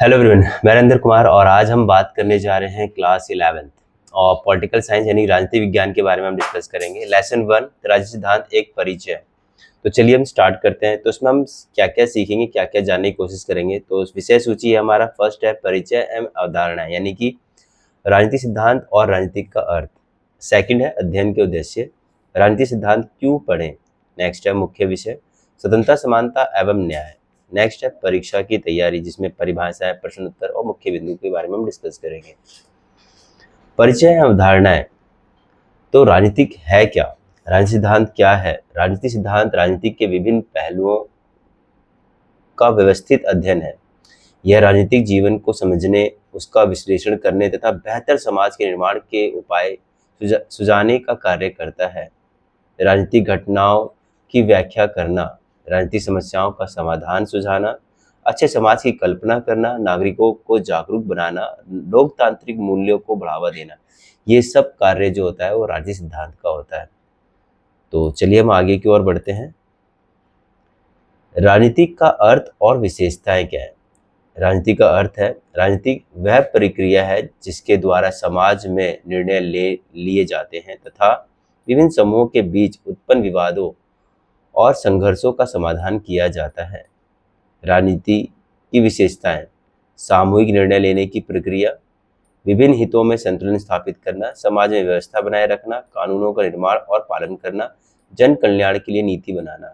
Hello everyone, मैं नरेंद्र कुमार और आज हम बात करने जा रहे हैं क्लास 11th और पॉलिटिकल साइंस यानी राजनीति विज्ञान के बारे में हम डिस्कस करेंगे। लेसन 1 राजनीति सिद्धांत एक परिचय। तो चलिए हम स्टार्ट करते हैं। तो इसमें हम क्या क्या सीखेंगे, क्या क्या जानने की कोशिश करेंगे। तो विषय सूची है हमारा, फर्स्ट है परिचय एवं अवधारणा यानी कि राजनीति सिद्धांत और राजनीतिक का अर्थ। सेकंड है अध्ययन के उद्देश्य, राजनीति सिद्धांत क्यों पढ़ें। नेक्स्ट है मुख्य विषय स्वतंत्रता, समानता एवं न्याय। नेक्स्ट है परीक्षा की तैयारी, जिसमें परिभाषा है, प्रश्न उत्तर और मुख्य बिंदु के बारे में हम डिस्कस करेंगे। परिचय अवधारणाएं। तो राजनीतिक है क्या, राजनीति सिद्धांत क्या है। राजनीति सिद्धांत राजनीति के विभिन्न पहलुओं का व्यवस्थित अध्ययन है। यह राजनीतिक जीवन को समझने, उसका विश्लेषण करने तथा बेहतर समाज के निर्माण के उपाय सुझाने का कार्य करता है। राजनीतिक घटनाओं की व्याख्या करना, राजनीतिक समस्याओं का समाधान सुझाना, अच्छे समाज की कल्पना करना, नागरिकों को जागरूक बनाना, लोकतांत्रिक मूल्यों को बढ़ावा देना, ये सब कार्य जो होता है वो राजनीतिक सिद्धांत का होता है। तो चलिए हम आगे की ओर बढ़ते हैं। राजनीतिक का अर्थ और विशेषताएं क्या है। राजनीति का अर्थ है, राजनीति वह प्रक्रिया है जिसके द्वारा समाज में निर्णय लिए जाते हैं तथा विभिन्न समूहों के बीच उत्पन्न विवादों और संघर्षों का समाधान किया जाता है। राजनीति की विशेषताएं, सामूहिक निर्णय लेने की प्रक्रिया, विभिन्न हितों में संतुलन स्थापित करना, समाज में व्यवस्था बनाए रखना, कानूनों का निर्माण और पालन करना, जन कल्याण के लिए नीति बनाना।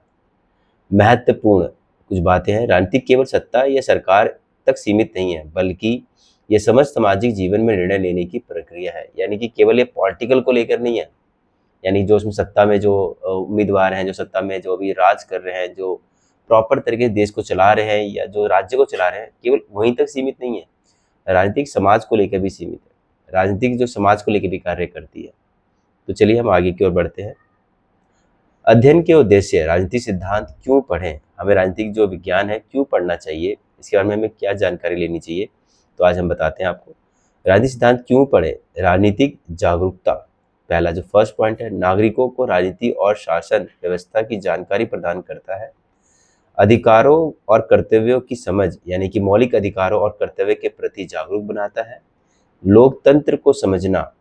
महत्वपूर्ण कुछ बातें हैं। राजनीति केवल सत्ता या सरकार तक सीमित नहीं है, बल्कि यह समस्त सामाजिक जीवन में निर्णय लेने की प्रक्रिया है। यानी कि केवल ये पॉलिटिकल को लेकर नहीं है, यानी जो उसमें सत्ता में जो उम्मीदवार हैं, जो सत्ता में जो अभी राज कर रहे हैं, जो प्रॉपर तरीके से देश को चला रहे हैं या जो राज्य को चला रहे हैं, केवल वहीं तक सीमित नहीं है, राजनीतिक समाज को लेकर भी सीमित है। राजनीतिक जो समाज को लेकर भी कार्य करती है। तो चलिए हम आगे की ओर बढ़ते हैं। अध्ययन के उद्देश्य, राजनीतिक सिद्धांत क्यों पढ़ें, हमें राजनीतिक जो विज्ञान है क्यों पढ़ना चाहिए, इसके बारे में हमें क्या जानकारी लेनी चाहिए। तो आज हम बताते हैं आपको। राजनीतिक सिद्धांत क्यों पढ़ें। राजनीतिक जागरूकता, पहला जो फर्स्ट पॉइंट है, नागरिकों को राजनीति और शासन व्यवस्था की जानकारी प्रदान करता है। अधिकारों और कर्तव्यों की समझ, यानी कि मौलिक अधिकारों और कर्तव्य के प्रति जागरूक बनाता है। लोकतंत्र को समझना,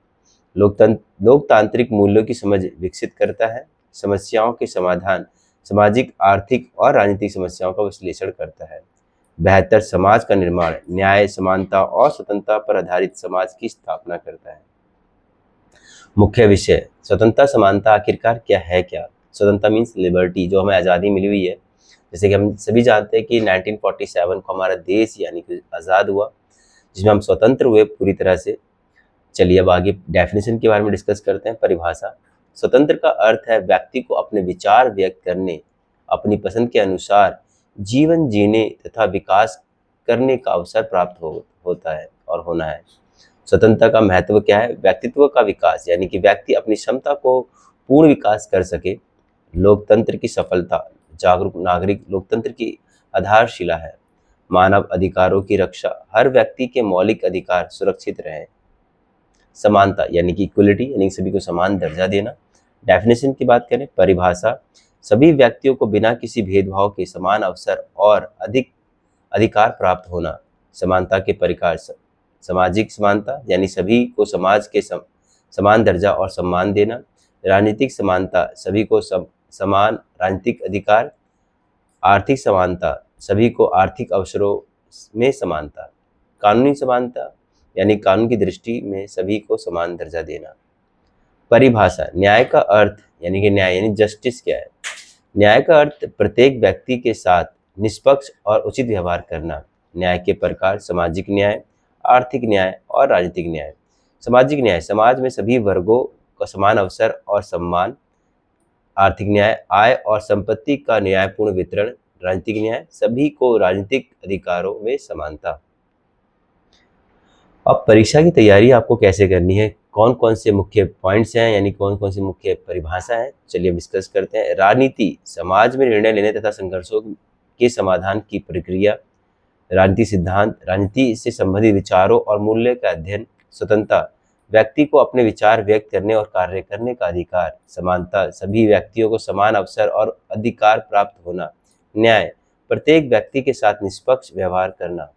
लोकतांत्रिक मूल्यों की समझ विकसित करता है। समस्याओं के समाधान, सामाजिक, आर्थिक और राजनीतिक समस्याओं का विश्लेषण करता है। बेहतर समाज का निर्माण, न्याय, समानता और स्वतंत्रता पर आधारित समाज की स्थापना करता है। मुख्य विषय स्वतंत्रता, समानता आखिरकार क्या है। क्या स्वतंत्रता मीन्स लिबर्टी, जो हमें आज़ादी मिली हुई है। जैसे कि हम सभी जानते हैं कि 1947 को हमारा देश यानी कि आज़ाद हुआ, जिसमें हम स्वतंत्र हुए पूरी तरह से। चलिए अब आगे डेफिनेशन के बारे में डिस्कस करते हैं। परिभाषा, स्वतंत्र का अर्थ है व्यक्ति को अपने विचार व्यक्त करने, अपनी पसंद के अनुसार जीवन जीने तथा विकास करने का अवसर प्राप्त होता है और होना है। स्वतंत्रता का महत्व क्या है। व्यक्तित्व का विकास, यानी कि व्यक्ति अपनी क्षमता को पूर्ण विकास कर सके। लोकतंत्र की सफलता, जागरूक नागरिक लोकतंत्र की आधारशिला है। मानव अधिकारों की रक्षा, हर व्यक्ति के मौलिक अधिकार सुरक्षित रहें। समानता यानी कि इक्वलिटी, यानी सभी को समान दर्जा देना। डेफिनेशन की बात करें, परिभाषा, सभी व्यक्तियों को बिना किसी भेदभाव के समान अवसर और अधिक अधिकार प्राप्त होना। समानता के परिकार, सामाजिक समानता यानी सभी को समाज के समान दर्जा और सम्मान देना। राजनीतिक समानता, सभी को समान राजनीतिक अधिकार। आर्थिक समानता, सभी को आर्थिक अवसरों में समानता। कानूनी समानता यानी कानून की दृष्टि में सभी को समान दर्जा देना। परिभाषा, न्याय का अर्थ, यानी कि न्याय यानी जस्टिस क्या है। न्याय का अर्थ प्रत्येक व्यक्ति के साथ निष्पक्ष और उचित व्यवहार करना। न्याय के प्रकार, सामाजिक न्याय, आर्थिक न्याय और राजनीतिक न्याय। सामाजिक न्याय, समाज में सभी वर्गों का समान अवसर और सम्मान। आर्थिक न्याय, आय और संपत्ति का न्यायपूर्ण वितरण। राजनीतिक न्याय, सभी को राजनीतिक अधिकारों में समानता। अब परीक्षा की तैयारी आपको कैसे करनी है, कौन कौन से मुख्य पॉइंट्स हैं, यानी कौन कौन सी मुख्य परिभाषा है, चलिए डिस्कस करते हैं। राजनीति, समाज में निर्णय लेने तथा संघर्षों के समाधान की प्रक्रिया। राजनीति सिद्धांत, राजनीति से संबंधित विचारों और मूल्य का अध्ययन। स्वतंत्रता, व्यक्ति को अपने विचार व्यक्त करने और कार्य करने का अधिकार। समानता, सभी व्यक्तियों को समान अवसर और अधिकार प्राप्त होना। न्याय, प्रत्येक व्यक्ति के साथ निष्पक्ष व्यवहार करना।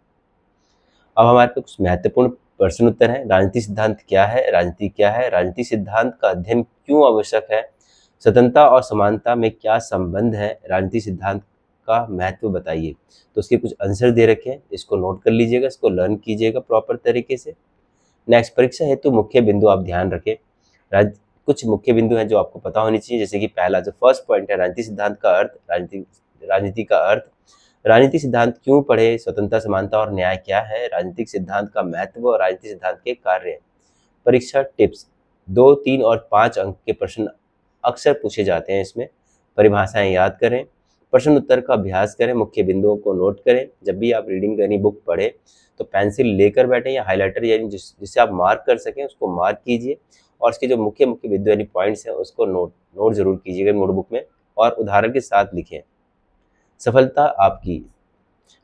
अब हमारे पास कुछ महत्वपूर्ण प्रश्न उत्तर हैं। राजनीति सिद्धांत क्या है? राजनीति क्या है? राजनीति सिद्धांत का अध्ययन क्यों आवश्यक है? स्वतंत्रता और समानता में क्या संबंध है? राजनीति सिद्धांत का महत्व बताइए। तो उसके कुछ आंसर दे रखे हैं, इसको नोट कर लीजिएगा, इसको लर्न कीजिएगा प्रॉपर तरीके से। नेक्स्ट, परीक्षा हेतु मुख्य बिंदु आप ध्यान रखें। कुछ मुख्य बिंदु हैं जो आपको पता होनी चाहिए, जैसे कि पहला जो फर्स्ट पॉइंट है, राजनीति सिद्धांत का अर्थ। राजनीति का अर्थ, राजनीतिक सिद्धांत क्यों पढ़े, स्वतंत्रता, समानता और न्याय क्या है, राजनीतिक सिद्धांत का महत्व और राजनीतिक सिद्धांत के कार्य। परीक्षा टिप्स, 2, 3 और 5 अंक के प्रश्न अक्सर पूछे जाते हैं इसमें। परिभाषाएं याद करें, प्रश्न उत्तर का अभ्यास करें, मुख्य बिंदुओं को नोट करें। जब भी आप रीडिंग करनी बुक पढ़े तो पेंसिल लेकर बैठें या हाइलाइटर यानी जिससे आप मार्क कर सकें उसको मार्क कीजिए, और उसके जो मुख्य बिंदु यानी पॉइंट्स हैं उसको नोट जरूर कीजिएगा नोटबुक में, और उदाहरण के साथ लिखें। सफलता आपकी,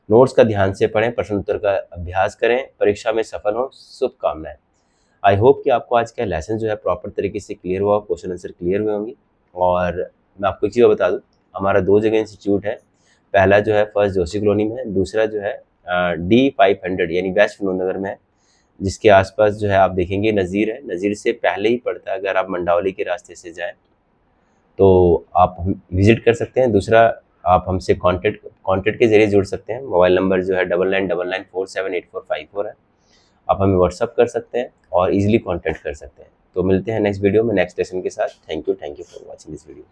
नोट्स का ध्यान से पढ़ें, प्रश्न उत्तर का अभ्यास करें, परीक्षा में सफल हो। शुभकामनाएं। आई होप कि आपको आज का लेसन जो है प्रॉपर तरीके से क्लियर हुआ, क्वेश्चन आंसर क्लियर हुए होंगे। और मैं आपको एक चीज़ बता दूं, हमारा 2 जगह इंस्टीट्यूट है। पहला जो है फर्स्ट जोशी कॉलोनी में है, दूसरा जो है D500 यानी वेस्ट विनोद नगर में है, जिसके आसपास जो है आप देखेंगे नज़ीर है। नज़ीर से पहले ही पड़ता है, अगर आप मंडावली के रास्ते से जाएँ तो आप विजिट कर सकते हैं। दूसरा, आप हमसे कॉन्टेक्ट के जरिए जुड़ सकते हैं। मोबाइल नंबर जो है 9999478454 है। आप हमें व्हाट्सअप कर सकते हैं और इजीली कॉन्टैक्ट कर सकते हैं। तो मिलते हैं नेक्स्ट वीडियो में नेक्स्ट लेसन के साथ। Thank you for watching this video.